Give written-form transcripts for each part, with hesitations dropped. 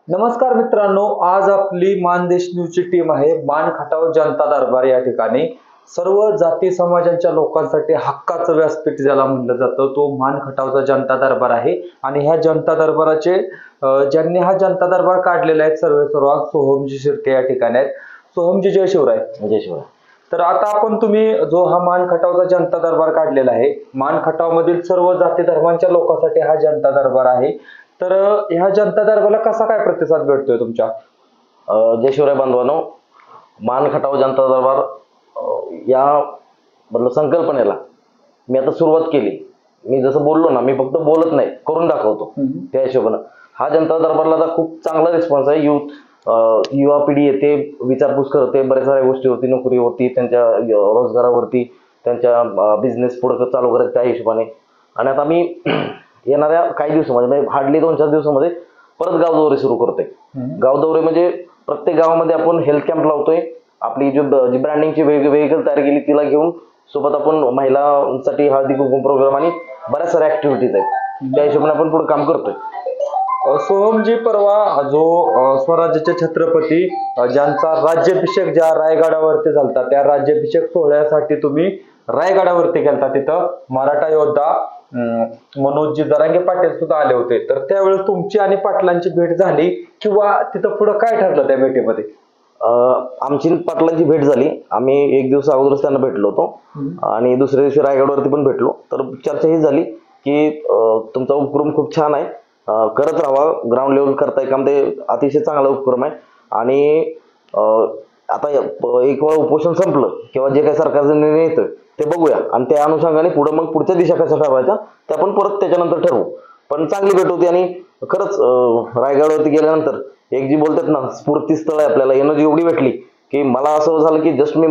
नमस्कार मित्रांनो, आज आपली मानदेश न्यूजची टीम आहे मान खटाव जनता दरबार या ठिकाणी. सर्व जाती समाजांच्या लोकांसाठी हक्काचं व्यासपीठ ज्याला म्हणलं जातं तो मान खटावचा जनता दरबार आहे. आणि ह्या जनता दरबाराचे ज्यांनी हा जनता दरबार काढलेला आहे सर्व सोहमजी शिर्के या ठिकाणी आहेत. सोहमजी, जय शिवराय. जय शिवराय. तर आता आपण तुम्ही जो हा मान खटावचा जनता दरबार काढलेला आहे, मान खटाव मधील सर्व जाती धर्मांच्या लोकांसाठी हा जनता दरबार आहे. तर ह्या जनता दरबाराला कसा काय प्रतिसाद भेटतोय तुमच्या? जय शिवराय बांधवांनो, मान खटाव जनता दरबार या संकल्पनेला मी आता सुरुवात केली. मी जसं बोललो ना, मी फक्त बोलत नाही, करून दाखवतो. त्या हिशोबानं हा जनता दरबारला आता खूप चांगला रिस्पॉन्स आहे. युवा पिढी येते, विचारपूस करते बऱ्याच साऱ्या गोष्टीवरती, नोकरीवरती, त्यांच्या रोजगारावरती, त्यांच्या बिझनेस पुढे चालू करत त्या हिशोबाने. आणि आता मी येणाऱ्या काही दिवसामध्ये म्हणजे हार्डली 2-4 दिवसामध्ये परत गाव दौरे सुरू करतोय. गाव दौरे म्हणजे प्रत्येक गावामध्ये आपण हेल्थ कॅम्प लावतोय. आपली जी ब्रँडिंगची व्हेकल तयार केली तिला घेऊन, सोबत आपण महिलांसाठी हळदी कुंकू प्रोग्राम आणि बऱ्याच साऱ्या ऍक्टिव्हिटीज आहेत, त्या हिशोबाने आपण पुढे काम करतोय. सोहमजी, परवा जो स्वराज्याचे छत्रपती ज्यांचा राज्याभिषेक ज्या रायगडावरती झालता, त्या राज्याभिषेक सोहळ्यासाठी तुम्ही रायगडावरती गेलता. तिथं मराठा योद्धा मनोजजी जरांगे पाटील सुद्धा आले होते. तर त्यावेळेस तुमची आणि पाटलांची भेट झाली किंवा तिथं पुढे काय ठरलं त्या भेटीमध्ये? आमची पाटलांची भेट झाली. आम्ही एक दिवस अगोदरच त्यांना भेटलो होतो आणि दुसऱ्या दिवशी रायगडवरती पण भेटलो. तर चर्चा ही झाली की तुमचा उपक्रम खूप छान आहे, करत राहावा, ग्राउंड लेवल करताय काम, ते अतिशय चांगला उपक्रम आहे. आणि आता एक वेळा उपोषण संपलं किंवा जे काही सरकारचा निर्णय येतोय ते बघूया आणि त्या अनुषंगाने पुढे मग पुढच्या दिशा कशा ठरवायच्या ते आपण परत त्याच्यानंतर ठरवू. पण चांगली भेट होती आणि खरंच रायगडवरती गेल्यानंतर एक जी बोलतात ना स्फूर्तीस्थळ आहे, आपल्याला एनर्जी एवढी भेटली की मला असं झालं की जस्ट मी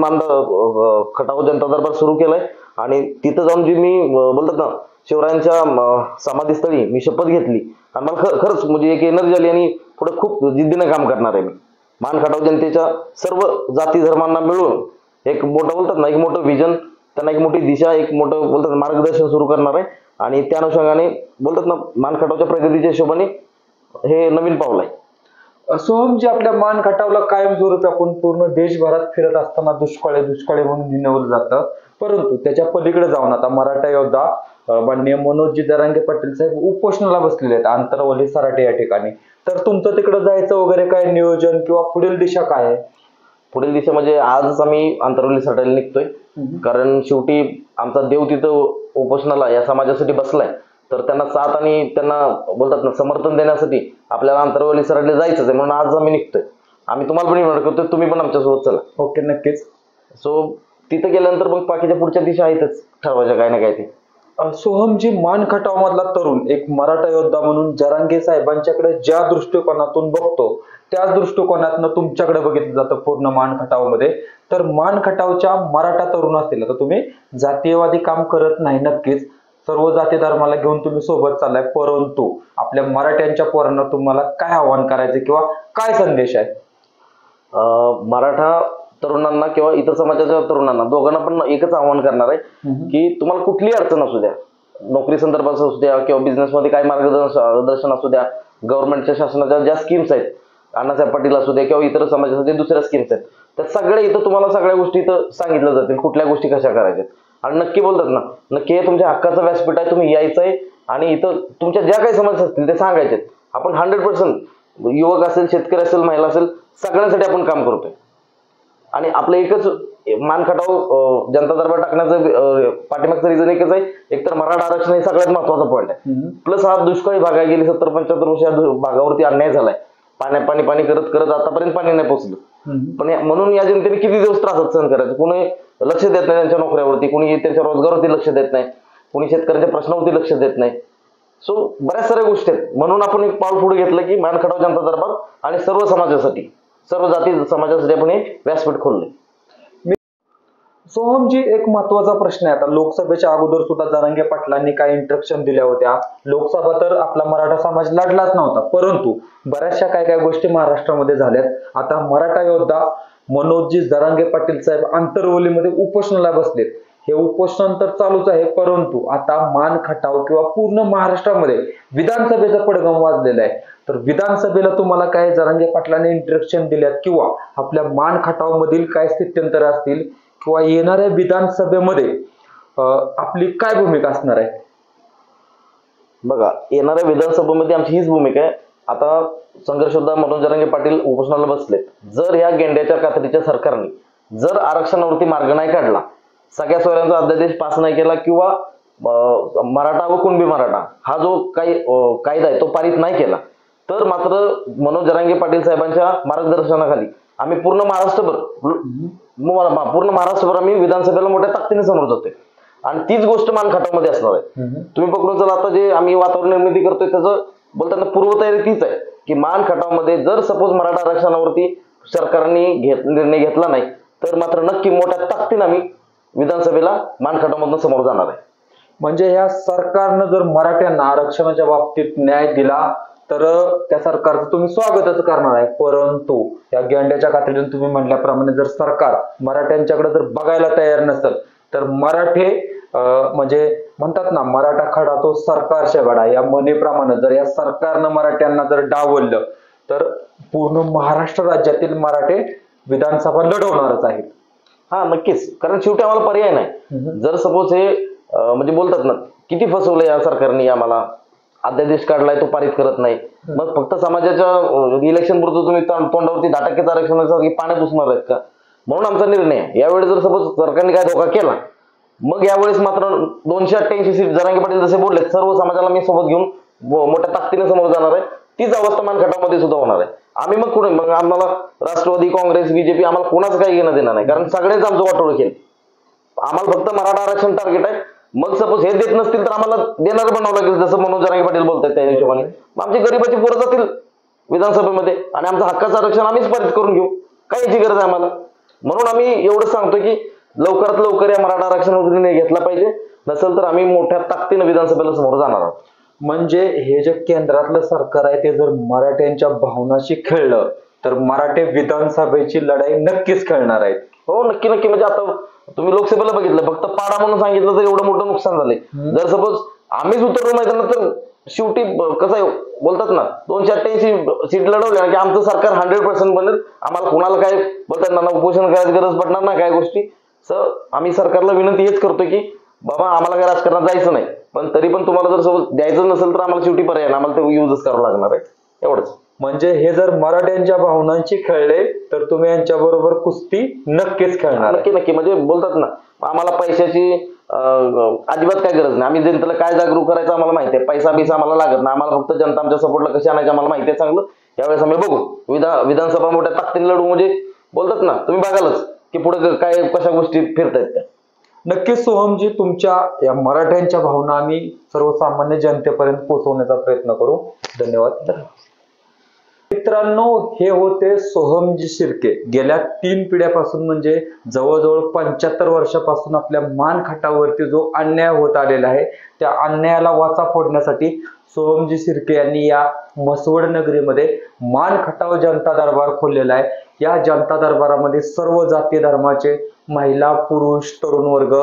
खटाव जनता दरबार सुरू केलाय आणि तिथं जाऊन जी मी बोलतात ना शिवरायांच्या समाधीस्थळी मी शपथ घेतली आणि मला खरंच म्हणजे एक एनर्जी आली आणि पुढे खूप जिद्दीने काम करणार आहे मी. मान खटाव जनतेच्या सर्व जाती धर्मांना मिळून एक मोठं बोलतात ना, एक मोठं विजन, त्यांना एक मोठी दिशा, एक मोठं बोलतात मार्गदर्शन सुरू करणार आहे. आणि त्या अनुषंगाने बोलतात ना मान खटावच्या प्रगतीच्या हिशोबाने हे नवीन पाऊल आहे. सोहमजी, आपल्या मान खटावला कायमस्वरूपी आपण पूर्ण देशभरात फिरत असताना दुष्काळे म्हणून हिणवलं जातं. परंतु त्याच्या पलीकडे जाऊन आता मराठा योद्धा माननीय मनोजजी जरांगे पाटील साहेब उपोषणाला बसलेले आहेत आंतरवली सराटे या ठिकाणी. तर तुमचं तिकडे जायचं वगैरे काय नियोजन किंवा पुढील दिशा काय आहे? पुढील दिशा म्हणजे आजच आम्ही आंतरवली सराट्याला निघतोय, कारण शेवटी आमचा देव तिथं उपोषणाला या समाजासाठी बसलाय. तर त्यांना साथ आणि त्यांना बोलतात ना समर्थन देण्यासाठी आपल्याला आंतरवली सराटला जायचंच आहे, म्हणून आज आम्ही निघतोय. आम्ही तुम्हाला पण इन्व्हाइट करतोय, तुम्ही पण आमच्यासोबत चला. ओके, नक्कीच. सो तिथं गेल्यानंतर मग बाकीच्या पुढच्या दिशा आहेतच ठरवायच्या काय ना काय ते. सोहमजी, मान खटाव मधला तरुण एक मराठा योद्धा म्हणून जरांगे साहेबांच्याकडे ज्या दृष्टिकोनातून बघतो त्याच दृष्टिकोनातून तुमच्याकडे बघितलं जातं पूर्ण मान खटाव मध्ये. तर मान खटावच्या मराठा तरुण असतील, तर तुम्ही जातीयवादी काम करत नाही, नक्कीच सर्व जाती धर्माला घेऊन तुम्ही सोबत चाललाय, परंतु आपल्या मराठ्यांच्या पोरांना तुम्हाला काय आव्हान करायचं किंवा काय संदेश आहे? मराठा तरुणांना किंवा इतर समाजाच्या तरुणांना दोघांना पण एकच आव्हान करणार आहे की तुम्हाला कुठलीही अडचण असू द्या, नोकरी संदर्भात असू द्या किंवा बिझनेसमध्ये काही मार्गदर्शन असू द्या, गव्हर्नमेंटच्या शासनाच्या ज्या स्कीम्स आहेत, अण्णासाहेब पाटील असू द्या किंवा इतर समाजासाठी दुसऱ्या स्कीम्स आहेत, त्या सगळ्या इथं तुम्हाला सगळ्या गोष्टी इथं सांगितल्या जातील, कुठल्या गोष्टी कशा करायच्या. आणि नक्की बोलतात ना, नक्की हे तुमच्या हक्काचं व्यासपीठ आहे, तुम्ही यायचंय आणि इथं तुमच्या ज्या काही समस्या असतील ते सांगायचे. आपण 100% युवक असेल, शेतकरी असेल, महिला असेल, सगळ्यांसाठी आपण काम करतोय. आणि आपलं एकच मान खटाव जनता दरबार टाकण्याचं पाठीमागचं रिझन एकच आहे, एकतर मराठा आरक्षण हे सगळ्यात महत्वाचा पॉईंट आहे. प्लस हा दुष्काळी भाग आहे, गेली 70-75 वर्ष या भागावरती अन्याय झालाय. पाणी करत करत आतापर्यंत पाणी नाही पोहोचलं. पण म्हणून या जनतेने किती दिवस त्रास सहन करायचं. कुणी लक्ष देत नाही त्यांच्या नोकऱ्यावरती, कुणी त्यांच्या रोजगारावरती लक्ष देत नाही, कुणी शेतकऱ्यांच्या प्रश्नावरती लक्ष देत नाही. सो बऱ्याच साऱ्या गोष्टी आहेत, म्हणून आपण एक पाऊल पुढे घेतलं की मान खटाव जनता दरबार आणि सर्व समाजासाठी, सर्व जाती समाजासाठी आपण हे व्यासपीठ खोलले. सोहमजी, एक महत्वाचा प्रश्न आहे. आता लोकसभेच्या अगोदर सुद्धा जरांगे पाटलांनी काही इंस्ट्रक्शन दिल्या होत्या. लोकसभा तर आपला मराठा समाज लढलाच नव्हता, परंतु बऱ्याचशा काय गोष्टी महाराष्ट्रामध्ये झाल्यात. आता मराठा योद्धा मनोजजी जरांगे पाटील साहेब आंतरवलीमध्ये उपोषणाला बसलेत. हे उपोषण तर चालूच आहे, परंतु आता मान खटाव किंवा पूर्ण महाराष्ट्रामध्ये विधानसभेचा पडगम वाजलेला आहे. तर विधानसभेला तुम्हाला काय जरांगे पाटलांनी इंट्रक्शन दिल्यात किंवा आपल्या मान खटाव मधील काय स्थित्यंतर असतील किंवा येणाऱ्या विधानसभेमध्ये आपली काय भूमिका असणार आहे? बघा, येणाऱ्या विधानसभेमध्ये आमची हीच भूमिका आहे. आता संघर्ष योद्धा मनोज जरांगे पाटील उपोषणाला बसलेत. जर या गेंड्याच्या कात्रीच्या सरकारने जर आरक्षणावरती मार्ग नाही काढला, सगळ्या सोयऱ्यांचा अध्यादेश पास नाही केला किंवा मराठा व कुणबी मराठा हा जो काही कायदा आहे तो पारित नाही केला, तर मात्र मनोज जरांगे पाटील साहेबांच्या मार्गदर्शनाखाली आम्ही पूर्ण महाराष्ट्रभर आम्ही विधानसभेला मोठ्या ताकदीने समोर जातोय. आणि तीच गोष्ट मान खटावमध्ये असणार आहे. तुम्ही पकडून चला, आता जे आम्ही वातावरण निर्मिती करतोय त्याचं बोलताना पूर्वतयारी तीच आहे की मान खटावमध्ये जर सपोज मराठा आरक्षणावरती सरकारने निर्णय घेतला नाही, तर मात्र नक्की मोठ्या ताकदीने आम्ही विधानसभेला मान खटावमधून समोर जाणार आहे. म्हणजे या सरकारनं जर मराठ्यांना आरक्षणाच्या बाबतीत न्याय दिला तर त्या सरकारचं तुम्ही स्वागतच करणार आहे. परंतु या गेंड्याच्या कात्रीतून तुम्ही म्हटल्याप्रमाणे जर सरकार मराठ्यांच्याकडे जर बघायला तयार नसेल तर मराठे म्हणजे म्हणतात ना, मराठा खडा तो सरकारच्या गडा, या म्हणीप्रमाणे जर या सरकारनं मराठ्यांना जर डावललं तर पूर्ण महाराष्ट्र राज्यातील मराठे विधानसभा लढवणारच आहेत. हा, नक्कीच. कारण शेवटी आम्हाला पर्याय नाही. जर सपोज हे म्हणजे बोलतात ना, किती फसवलं या सरकारने आम्हाला, अध्यादेश काढलाय तो पारित करत नाही, मग फक्त समाजाच्या इलेक्शन पुरतं तुम्ही तोंडावरती 10% आरक्षणासाठी पाण्या पुसणार आहेत का? म्हणून आमचा निर्णय आहे, यावेळी जर सपोज सरकारने काय धोका केला, मग यावेळेस मात्र 288 सीट जरांगे पाटील जसे बोलले सर्व समाजाला मी सोबत घेऊन मोठ्या ताकदीने समोर जाणार आहे. तीच अवस्था मान खटावमध्ये सुद्धा होणार आहे. आम्ही मग कुठे, मग आम्हाला राष्ट्रवादी, काँग्रेस, बीजेपी आम्हाला कोणाचं काही घेणं देणार नाही, कारण सगळेच आमचं वाटोळं केलं. आम्हाला फक्त मराठा आरक्षण टार्गेट आहे. मग सपोज हे देत नसतील तर आम्हाला देणार बनावं लागेल, जसं मनोज जरांगे पाटील बोलतात त्या हिशोबाने. आमची गरीबाची पोरं जातील विधानसभेमध्ये आणि आमचं हक्काचं आरक्षण आम्हीच पारित करून घेऊ. काय याची गरज आहे आम्हाला? म्हणून आम्ही एवढं सांगतो की लवकरात लवकर या मराठा आरक्षणावर निर्णय घेतला पाहिजे, नसेल तर आम्ही मोठ्या ताकदीने विधानसभेला समोर जाणार आहोत. म्हणजे हे जे केंद्रातलं सरकार आहे ते जर मराठ्यांच्या भावनाशी खेळलं तर मराठे विधानसभेची लढाई नक्कीच खेळणार आहेत. हो, नक्की नक्की. म्हणजे आता तुम्ही लोकसभेला बघितलं, फक्त पाडा म्हणून सांगितलं तर एवढं मोठं नुकसान झालंय. जर सपोज आम्हीच उतरलो मैदानात तर शेवटी कसं आहे, बोलतात ना, 288 सीट लढवल्या की आमचं सरकार 100% बनेल. आम्हाला कोणाला काय बोलतात ना, उपोषण करायची गरज पडणार ना काय गोष्टी. आम्ही सरकारला विनंती हेच करतो की बाबा आम्हाला काय राजकारणात जायचं नाही, पण तरी पण तुम्हाला जर सोबत द्यायचं नसेल तर आम्हाला शेवटी पर्याय नाही, आम्हाला ते युजच करावं लागणार आहे. एवढंच. म्हणजे हे जर मराठ्यांच्या भावनांशी खेळले तर तुम्ही यांच्या बरोबर कुस्ती नक्कीच खेळणार. नक्की नक्की. म्हणजे बोलतात ना, आम्हाला पैशाची अजिबात काय गरज नाही. आम्ही जनतेला काय जागरूक करायचं आम्हाला माहिती आहे. पैसा बिसा आम्हाला लागत नाही. आम्हाला फक्त जनता आमच्या सपोर्टला कशी आणायची आम्हाला माहिती आहे चांगलं. यावेळेस आम्ही बघू, विधानसभा मोठ्या ताकदीने लढू. म्हणजे बोलतात ना, तुम्ही बघालच की पुढे काय कशा गोष्टी फिरतायत त्या. नक्कीच सोहमजी, तुमच्या या मराठ्यांच्या भावना आम्ही सर्वसामान्य जनतेपर्यंत पोहोचवण्याचा प्रयत्न करू. धन्यवाद. मित्रांनो, हे होते सोहमजी शिर्के. गेल्या 3 पिढ्यापासून म्हणजे जवळजवळ 75 वर्षापासून आपल्या मान खटावरती जो अन्याय होत आलेला आहे त्या अन्यायाला वाचा फोडण्यासाठी सोहमजी शिर्के यांनी या म्हसवड नगरीमध्ये मान खटाव जनता दरबार खोललेला आहे. या जनता दरबारामध्ये सर्व जाती धर्माचे महिला, पुरुष, तरुण वर्ग,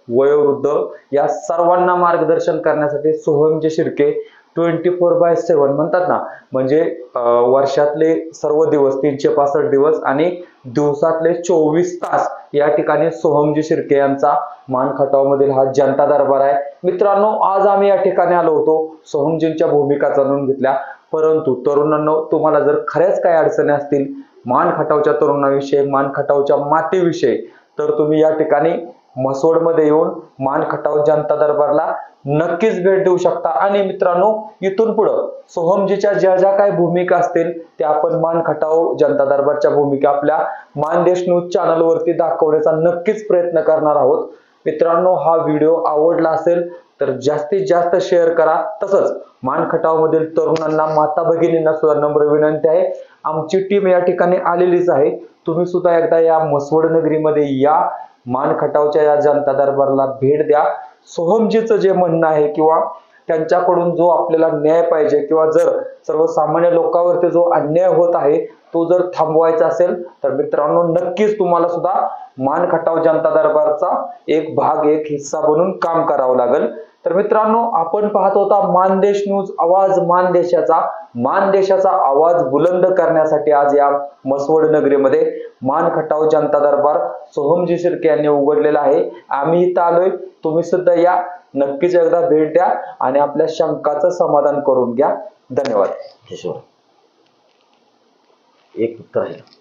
वयोवृद्ध या सर्वांना मार्गदर्शन करण्यासाठी सोहमजी शिर्के 24/7 म्हणतात ना, म्हणजे वर्षातले सर्व दिवस 365 दिवस आणि दिवसातले 24 तास या ठिकाणी सोहमजी शिर्के यांचा मान खटाव मधील हा जनता दरबार आहे. मित्रांनो, आज आम्ही या ठिकाणी आलो होतो सोहमजींच्या भूमिका जाणून घेतल्या. परंतु तरुणांनो, तुम्हाला जर खऱ्याच काही अडचणी असतील मान खटावच्या तरुणाविषयी, मान खटावच्या मातीविषयी, तर तुम्ही या ठिकाणी म्हसवडमध्ये येऊन मान खटाव जनता दरबारला नक्कीच भेट देऊ शकता. आणि मित्रांनो, इथून पुढं सोहमजीच्या ज्या ज्या काही भूमिका असतील त्या आपण मान खटाव जनता दरबारच्या भूमिका आपल्या मानदेश न्यूज चॅनल वरती दाखवण्याचा नक्कीच प्रयत्न करणार आहोत. मित्रांनो, हा व्हिडिओ आवडला असेल तर जास्तीत जास्त शेअर करा. तसंच मान खटाव मधील तरुणांना, माता भगिनींना सुद्धा नम्र विनंती आहे, आमची टीम या ठिकाणी आलेलीच आहे. तुम्ही सुद्धा एकदा या म्हसवड नगरीमध्ये या, मान खटावच्या या जनता दरबारला भेट द्या. सोहमजीचं जे म्हणणं आहे किंवा त्यांच्याकडून जो आपल्याला न्याय पाहिजे किंवा जर सर्वसामान्य लोकांवरती जो अन्याय होत आहे तो जर थांबवायचा असेल तर मित्रांनो नक्कीच तुम्हाला सुद्धा मान खटाव जनता दरबारचा एक भाग, एक हिस्सा बनून काम करावं लागेल. तर मित्रांनो, आपण पाहत होता मानदेश न्यूज, आवाज मानदेशाचा. मानदेशाचा आवाज बुलंद करण्यासाठी आज या मसवड नगरीमध्ये मान खटाव जनता दरबार सोहमजी शिर्के यांनी उघडलेला आहे. आम्ही इथं आलोय, तुम्ही सुद्धा या, नक्कीच एकदा भेट द्या आणि आपल्या शंकाचं समाधान करून घ्या. धन्यवाद. एक उत्तर आहे.